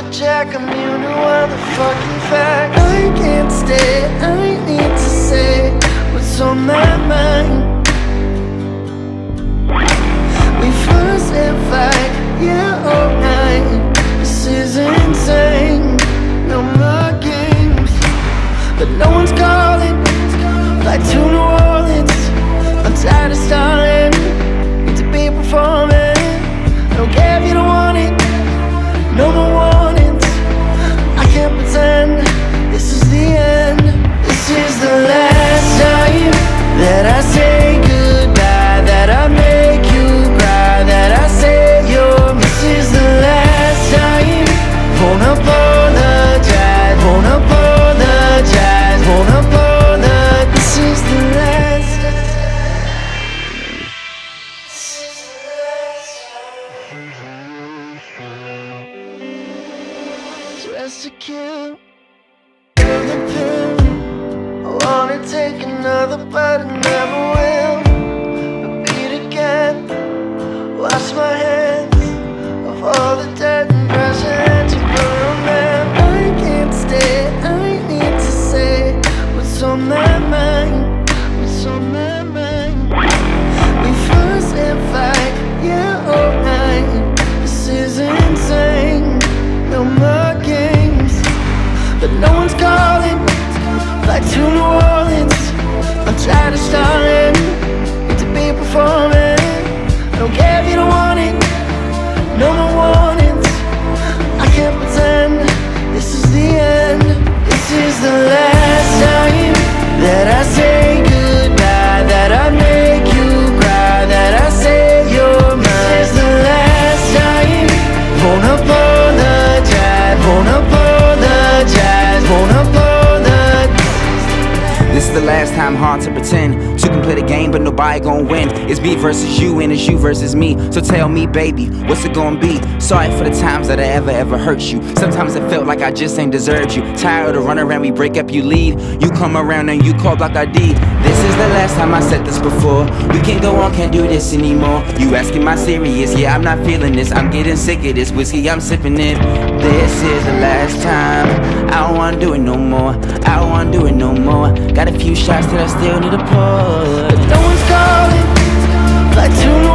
the jack, I'm you know other fucking fact. I can't stay, I need to say what's on my mind. We fuss and fight, yeah, all night. This is insane, no more games. But no one's calling, fly to New Orleans. I'm tired of stalling, need to be performing. I don't care if you don't want it, no more warnings. I can't pretend this is the end. This is the last time that I say goodbye, that I make you cry, that I say you're. This is the last time. Won't apologize, won't apologize, won't apologize. This is the last time. Dressed to kill, feel the pill. I wanna take another, but I never will. I beat again, wash my hands of all the debt and pressure to burn them. I can't stay, I need to say what's on my mind, what's on my mind. We fuss and fight, yeah, all night. This is insane, no more games. But no one's calling, fly to New Orleans. I'm tired of stalling, need to be performing. I don't care if you don't want it, no more warnings. I can't pretend this is the end. This is the last time that I say goodbye, that I make you cry, that I say you're mine. This is the last time. Won't apologize, won't apologize, won't apologize. This is the last time, hard to pretend. Two can play the game, but nobody gon' win. It's me versus you, and it's you versus me. So tell me, baby, what's it gon' be? Sorry for the times that I ever hurt you. Sometimes it felt like I just ain't deserved you. Tired of running around, we break up, you leave. You come around and you call like I did. This is the last time I said this before. We can't go on, can't do this anymore. You asking my serious? Yeah, I'm not feeling this. I'm getting sick of this whiskey, I'm sipping it. This is the last time. I don't wanna do it no more. I don't wanna do it no more. Got a few shots that I still need to pour. But no one's calling, fly to